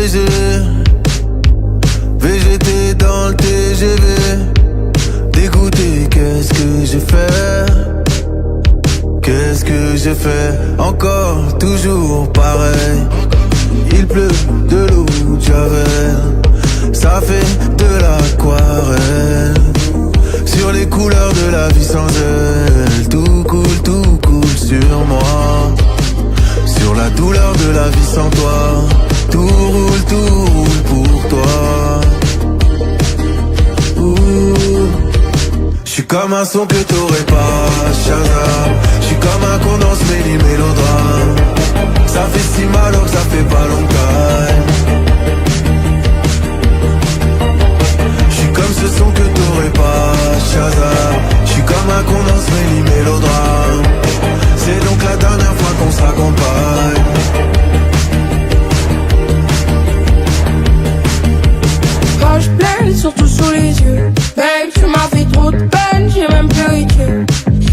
baiser. VGT dans le TGV. Dégoûté, qu'est-ce que j'ai fait? Qu'est-ce que j'ai fait? Encore, toujours pareil. Il pleut de l'eau de Javel. Ça fait de l'aquarelle. Sur les couleurs de la vie sans elle. Tout coule sur moi. Sur la douleur de la vie sans toi. Tout roule pour toi. J'suis comme un son que t'aurais pas, Shazam. J'suis comme un condensé mélodrame. Ça fait si mal alors que ça fait pas longtemps. J'suis comme ce son que t'aurais pas, Shazam. J'suis comme un condensé mélodrame. C'est donc la dernière fois qu'on s'accompagne. Quand je pleure, surtout sous les yeux. Babe, tu m'as fait trop de peine, j'ai même pleuré Dieu.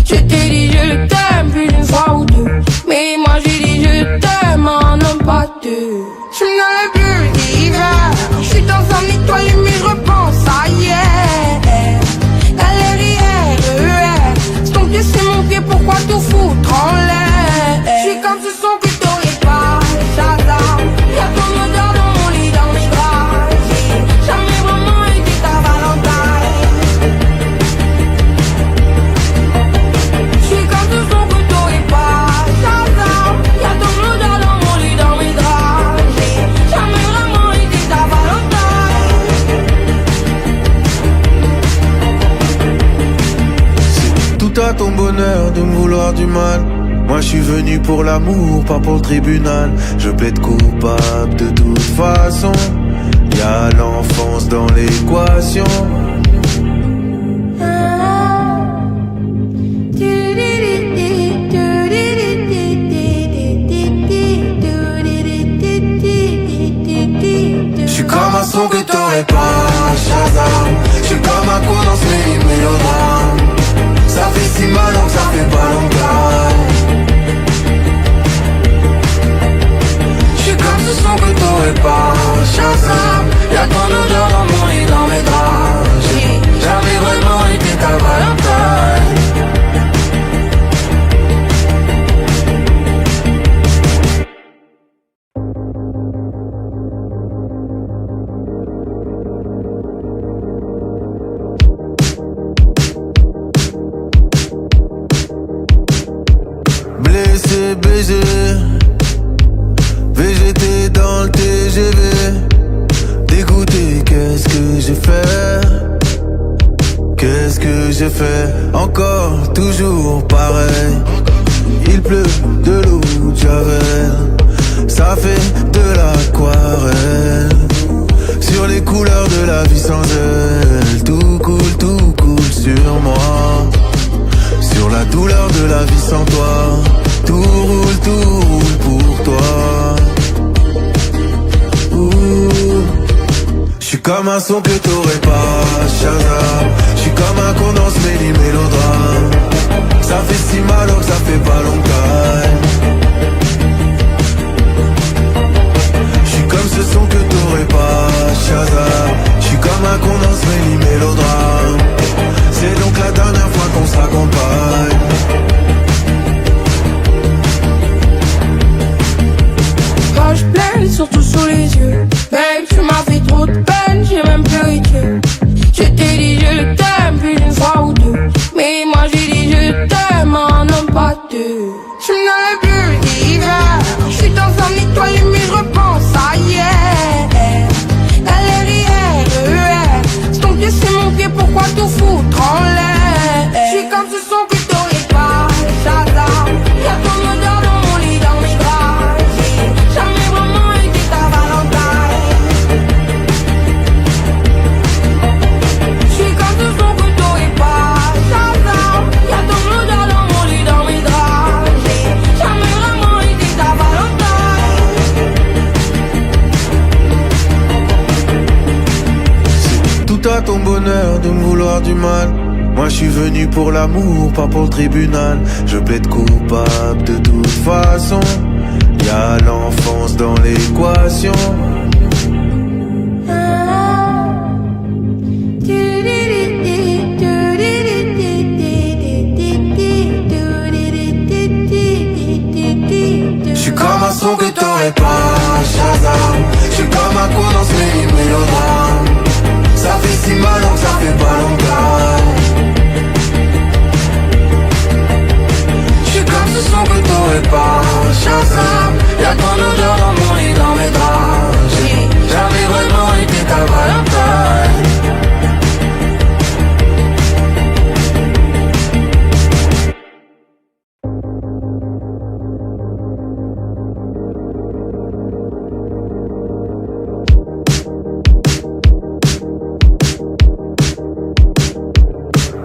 Je t'ai dit je t'aime plus d'une fois ou deux. Mais moi j'ai dit je t'aime en un pas deux. Je n'avais plus d'hiver. Je suis dans un étoile mais je repense à hier. Galère hier, c'est ton pied, c'est mon pied, pourquoi tout foutre en l'air? Je suis comme ce son que t'aurais pas, Shazam. Y'a ton odeur dans mon lit, dans mes draps. J'ai jamais vraiment été ta Valentine. Je suis comme ce son que t'aurais pas, Shazam. Y'a ton odeur dans mon lit, dans mes draps. J'ai jamais vraiment été ta Valentine. C'est tout à ton bonheur de me vouloir du mal. Moi je suis venu pour l'amour, pas pour le tribunal. Je plaide coupable de toute façon. Y'a l'enfance dans l'équation. J'suis comme un son que t'aurais pas, Shazam. J'suis comme un condensé mélodrame. Ça fait si mal donc ça fait pas longtemps. J'suis comme ce son que t'aurais pas, Shazam. Y'a ton odeur dans mon lit, dans mes draps. J'ai jamais vraiment été ta Valentine. Blessé, baisé. VGT dans le TGV. Dégoûté, qu'est-ce que j'ai fait? Qu'est-ce que j'ai fait? Encore, toujours pareil. Il pleut de l'eau de Javel. Ça fait de l'aquarelle. Sur les couleurs de la vie sans elle. Tout coule sur moi. Sur la douleur de la vie sans toi. Tout roule pour toi. J'suis comme un son que t'aurais pas, Shazam. J'suis comme un condensé mélodrame. Ça fait si mal alors que ça fait pas longtemps. J'suis comme ce son que t'aurais pas, Shazam. J'suis comme un condensé mélodrame. C'est donc la dernière fois qu'on s'accompagne. Quand je pleure, surtout sous les yeux. Babe, tu m'as fait trop de peine, j'ai même pleuré Dieu. Je t'ai dit je t'aime plus d'une fois ou deux. Mais moi j'ai dit je t'aime en un pas deux. Je n'avais plus d'hiver. Je suis dans un étoile mais je repense à hier. Galère hier, c'est ton pied, c'est mon pied, pourquoi tout foutre en l'air? Je suis comme ce son que t'aurais pas, Shazam. Y'a ton odeur dans mon lit, dans mes draps. J'ai jamais vraiment été ta Valentine. Je suis comme ce son que t'aurais pas, Shazam. Y'a ton odeur dans mon lit, dans mes draps. J'ai jamais vraiment été ta Valentine. C'est tout à ton bonheur de me vouloir du mal. Moi je suis venu pour l'amour, pas pour le tribunal. Je plaide coupable de toute façon. Y'a l'enfance dans l'équation. J'suis comme un son que t'aurais pas, Shazam. J'suis comme un con dans ce mélodrame. Ça fait si mal donc ça fait pas longtemps. J'suis comme ce son que t'aurais pas, Shazam. Y'a ton odeur dans mon lit, dans mes draps. J'ai jamais vraiment été ta Valentine.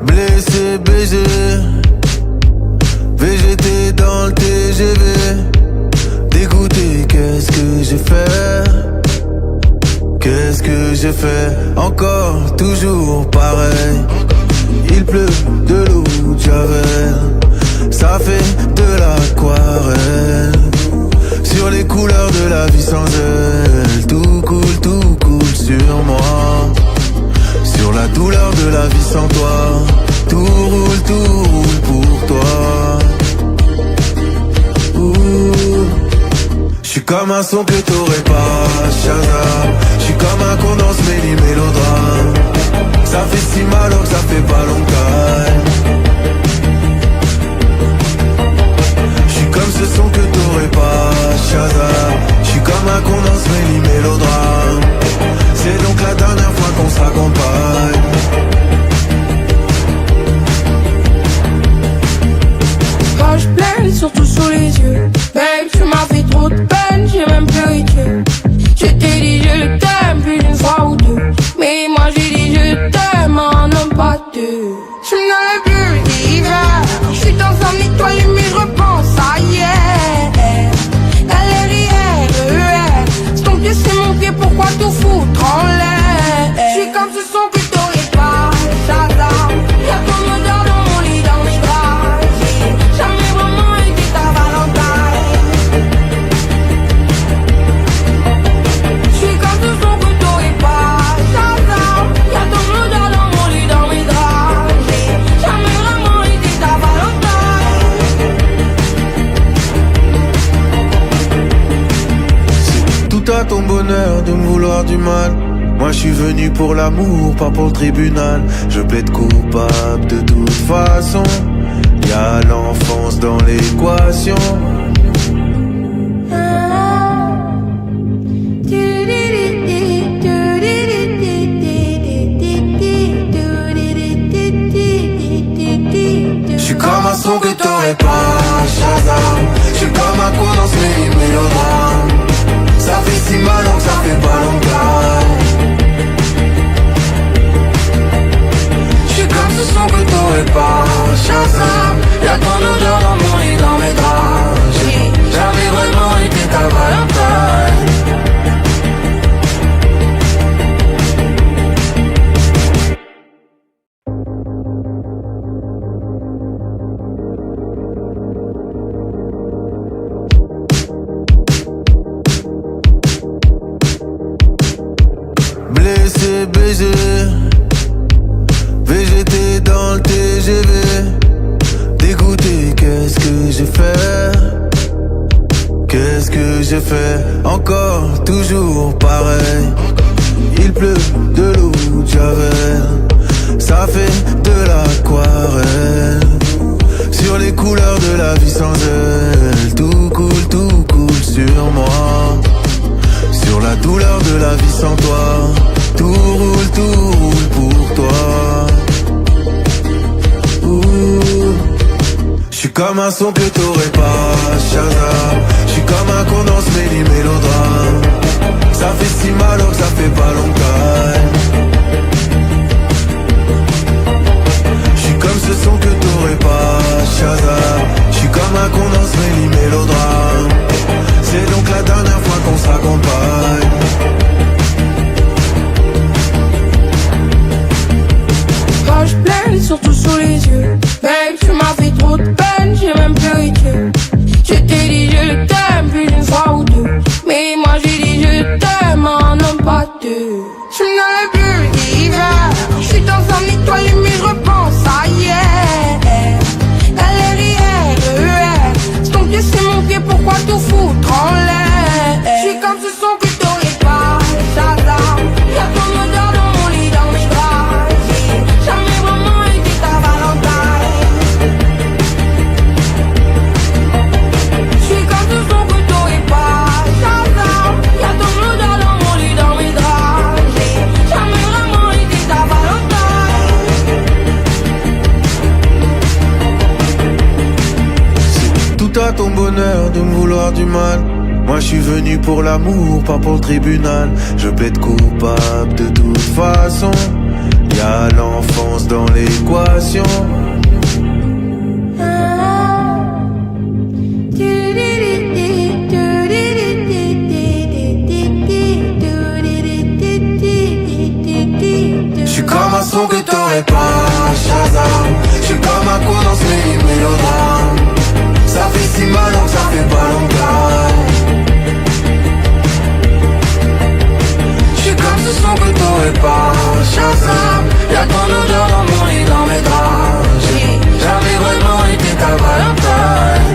Blessé, baisé, VGT dans le TGV. Dégoûté, qu'est-ce que j'ai fait? Qu'est-ce que j'ai fait? Encore, toujours pareil. Il pleut de l'eau de Javel. Ça fait de l'aquarelle. Sur les couleurs de la vie sans elle. Tout coule sur moi. Sur la douleur de la vie sans toi. Tout roule pour toi. J'suis comme un son que t'aurais pas, Shazam. J'suis comme un con dans ce mélodrame. Ça fait si mal donc ça fait pas longtemps. J'suis comme ce son que t'aurais pas, Shazam. J'suis comme un con dans ce mélodrame. C'est donc la dernière fois qu'on s'accompagne. Poche pleine, surtout sous les yeux. Babe, tu m'as fait trop de peine, j'ai même pleuré Dieu. Je t'ai dit je t'aime plus d'une fois ou deux. Mais moi j'ai dit je t'aime, un homme pas deux. Je n'avais plus l'hiver. Je suis dans un étoile mais je repense à hier. LRIR, c'est ton pied, c'est mon pied, pourquoi tout foutre en l'air? Je suis comme ce son que t'aurais pas, Shazam. Y'a ton odeur dans mon lit, dans mes draps. J'ai jamais vraiment été ta Valentine. Je suis comme ce son que t'aurais pas, Shazam. Y'a ton odeur dans mon lit, dans mes draps. J'ai jamais vraiment été ta Valentine. C'est tout à ton bonheur de me vouloir du mal. Moi je suis venu pour l'amour, pas pour le tribunal. Je plaide coupable de toute façon. Y'a l'enfance dans l'équation. J'suis comme un son que t'aurais pas, Shazam. J'suis comme un con dans ce mélodrame. Ça fait si mal donc ça fait pas longtemps. J'suis comme ce son que t'aurais pas, Shazam. Y'a ton odeur dans mon lit, dans mes draps. J'ai jamais vraiment été ta Valentine. Blessé, baisé, VGT dans le TGV. Dégoûté, qu'est-ce que j'ai fait? Qu'est-ce que j'ai fait? Encore, toujours pareil. Il pleut de l'eau de Javel. Ça fait de l'aquarelle. Sur les couleurs de la vie sans elle. Tout coule sur moi. Sur la douleur de la vie sans toi. Tout roule pour toi. J'suis comme un son que t'aurais pas, Shazam. J'suis comme un con dans ce mélodrame. Ça fait si mal donc ça fait pas longtemps. J'suis comme ce son que t'aurais pas, Shazam. J'suis comme un con dans ce mélodrame. C'est donc la dernière fois qu'on s'accompagne. Poche pleine, surtout sous les yeux. Babe, tu m'as fait trop de peine, j'ai même pleuré Dieu. Je t'ai dit je t'aime plus d'une fois ou deux. Mais moi j'ai dit je t'aime, un homme pas deux. à ton bonheur de me vouloir du mal. Moi je suis venu pour l'amour, pas pour le tribunal. Je plaide coupable de toute façon. Y'a l'enfance dans l'équation. J'suis comme un son que t'aurais pas, Shazam. J'suis comme un con dans ce mélodrame. Ça fait si mal donc ça fait pas longtemps. J'suis comme ce son que t'aurais pas, Shazam. Y'a ton odeur dans mon lit, dans mes draps. J'ai jamais vraiment été ta Valentine.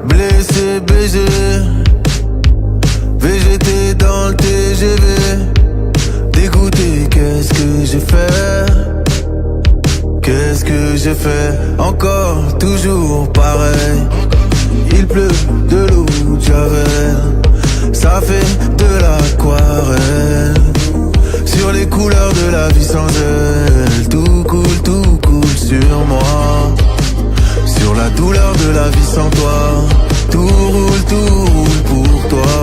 Blessé, BG, VGT dans le TGV. Dégoûté, qu'est-ce que j'ai fait? Qu'est-ce que j'ai fait? Encore, toujours pareil. Il pleut de l'eau de Javel. Ça fait de l'aquarelle. Sur les couleurs de la vie sans elle. Tout coule sur moi. Sur la douleur de la vie sans toi. Tout roule pour toi.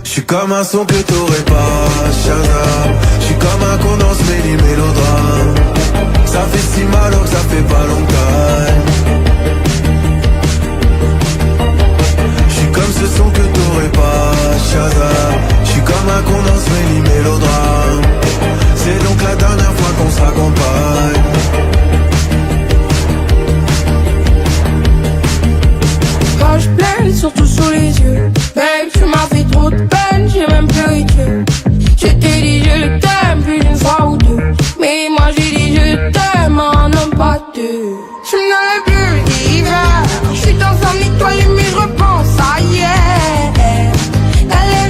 J'suis comme un son que t'aurais pas, Shazam. J'suis comme un con dans ce mélodrame. Ça fait si mal donc ça fait pas longtemps. J'suis comme ce son que t'aurais pas, Shazam. J'suis comme un con dans ce mélodrame. C'est donc la dernière fois qu'on s'accompagne. Page pleine, surtout sous les yeux. Babe, tu m'as fait trop de peine, j'ai même pleuré Dieu. Je t'ai dit je t'aime plus d'une fois ou deux. Mais moi j'ai dit je t'aime en homme pas deux. Je n'avais plus d'hiver. Je suis dans un étoile mais je repense à hier. Galère,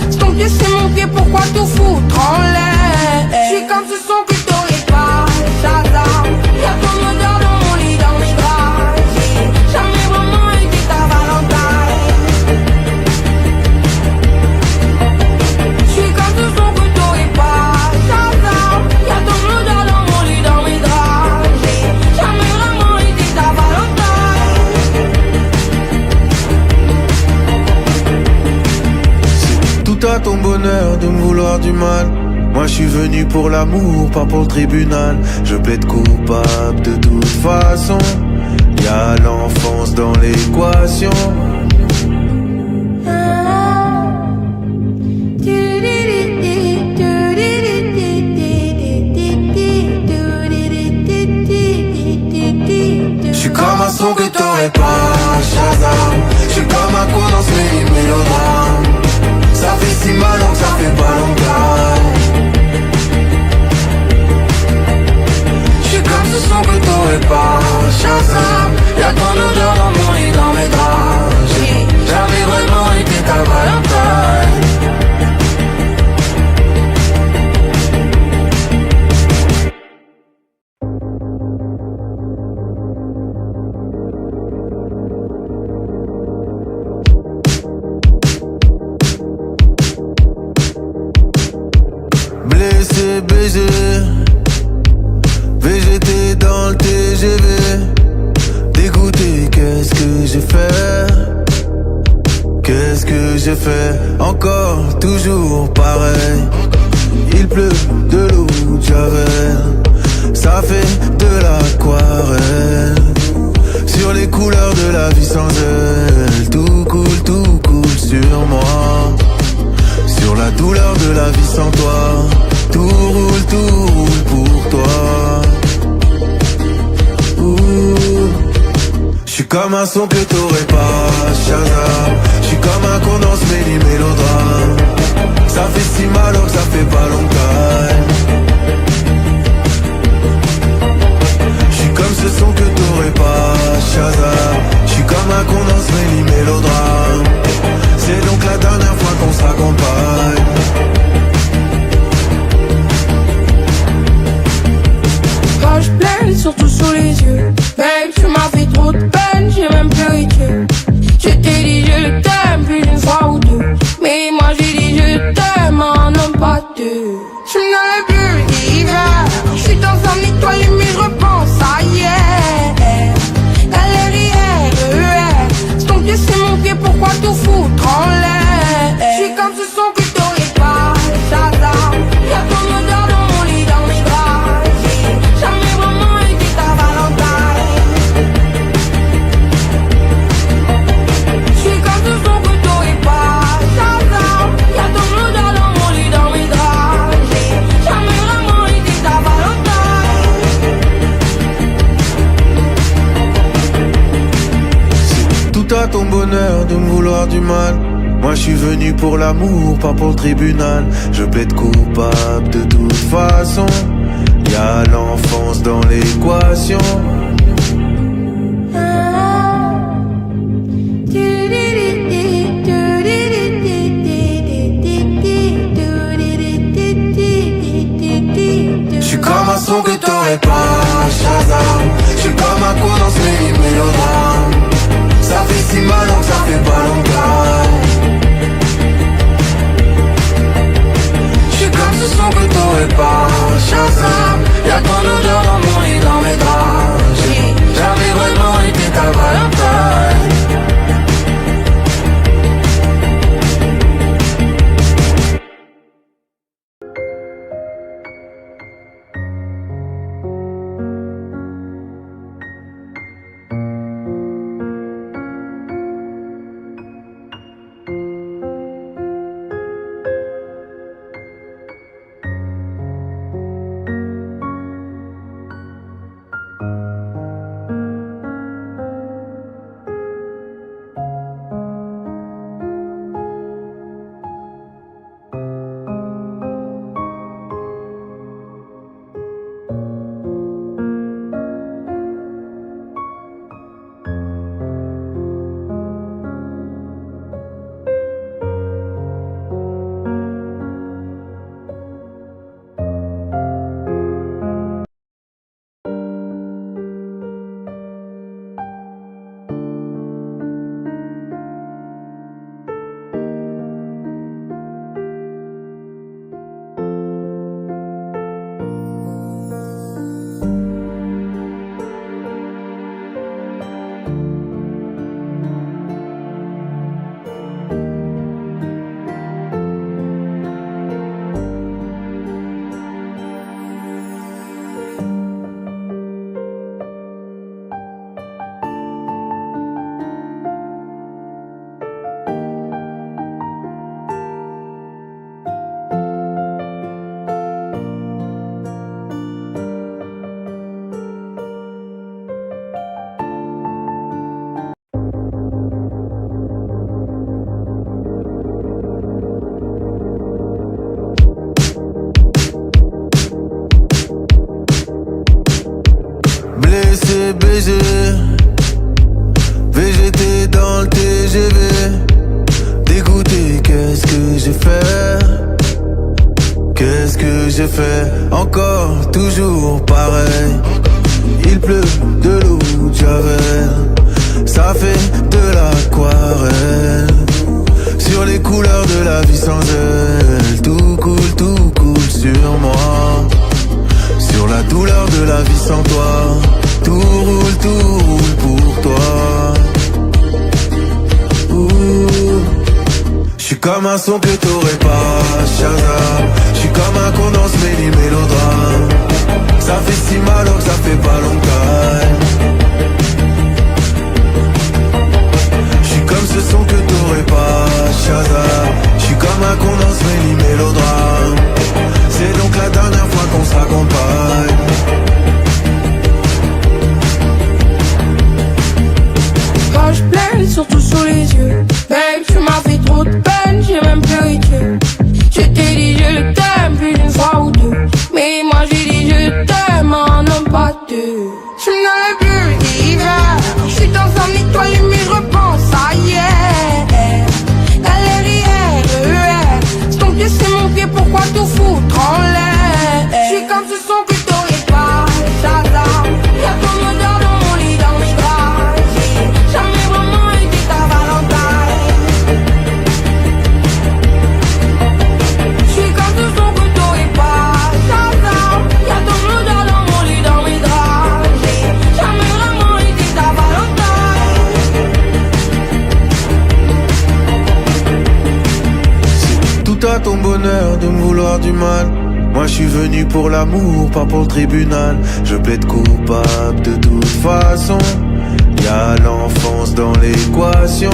c'est ton pied, c'est mon pied, pourquoi tout foutre en l'air? Je suis comme ce son que t'aurais pas, Shazam. Y'a ton odeur dans mon lit, dans mes draps. J'ai jamais vraiment été ta Valentine. Je suis comme ce son que t'aurais pas, Shazam. Y'a ton odeur dans mon lit, dans mes draps. J'ai jamais vraiment été ta Valentine. C'est tout à ton bonheur de me vouloir du mal. Moi je suis venu pour l'amour, pas pour le tribunal. Je plaide coupable de toute façon. Y'a l'enfance dans l'équation. J'suis comme un son que t'aurais pas, Shazam. J'suis comme un con dans ce mélodrame. Ça fait si mal donc ça fait pas longtemps. J'suis comme ce son que t'aurais pas, Shazam. Y'a ton odeur dans mon lit, dans mes draps. J'ai jamais vraiment été ta Valentine. Blessé, BG, VGT dans le TGV. Dégoûté, qu'est-ce que j'ai fait? Qu'est-ce que j'ai fait? Encore, toujours pareil. Il pleut de l'eau de Javel. Ça fait de l'aquarelle. Sur les couleurs de la vie sans elle. Tout coule sur moi. Sur la douleur de la vie sans toi. Tout roule pour toi. J'suis comme un son que t'aurais pas, Shazam. J'suis comme un con dans ce mélodrame. Ça fait si mal donc ça fait pas longtemps. J'suis comme ce son que t'aurais pas, Shazam. J'suis comme un con dans ce mélodrame. C'est donc la dernière fois qu'on s'accompagne. manqué, pourquoi tout foutre en l'air? J'suis comme ce son que t'aurais pas, Shazam. Y'a ton odeur dans mon lit, dans mes draps. J'ai jamais vraiment été ta Valentine. J'suis comme ce son que t'aurais pas, Shazam. Y'a ton odeur dans mon lit, dans mes draps. J'ai jamais vraiment été ta Valentine. C'est tout à ton bonheur de me vouloir du mal. Moi je suis venu pour l'amour, pas pour le tribunal. Je plaide coupable de toute façon. Y'a l'enfance dans l'équation. J'suis comme un son que t'aurais pas, Shazam. J'suis comme un coup dans ce mélodrame. Ça fait si mal donc ça fait pas longtemps. J'suis comme ce son que t'aurais pas, Shazam. Y'a ton odeur dans mon lit, dans mes draps. J'ai jamais vraiment été ta Valentine. Blessé, BG, VGT dans le TGV. Dégoûté, qu'est-ce que j'ai fait? Qu'est-ce que j'ai fait? Encore, toujours pareil. Il pleut de l'eau de Javel. Ça fait de l'aquarelle. Sur les couleurs de la vie sans elle. Tout coule sur moi. Sur la douleur de la vie sans toi. Tout roule pour toi. J'suis comme un son que t'aurais pas, Shazam. J'suis comme un con dans ce mélodrame. Ça fait si mal donc ça fait pas longtemps. J'suis comme ce son que t'aurais pas, Shazam. J'suis comme un con dans ce mélodrame. C'est donc la dernière fois qu'on se raccompagne. Quand je pleure, surtout sous les yeux. Babe, tu m'as fait trop de peine, j'ai même pleuré Dieu. Je t'ai dit je t'aime plus d'une fois ou deux. Mais moi j'ai dit je t'aime en homme pas deux. Je n'avais plus d'hiver. Je suis dans un étoile mais je repense à hier. toi ton bonheur de me vouloir du mal. Moi je suis venu pour l'amour, pas pour le tribunal. Je plaide coupable de toute façon. Y'a l'enfance dans l'équation.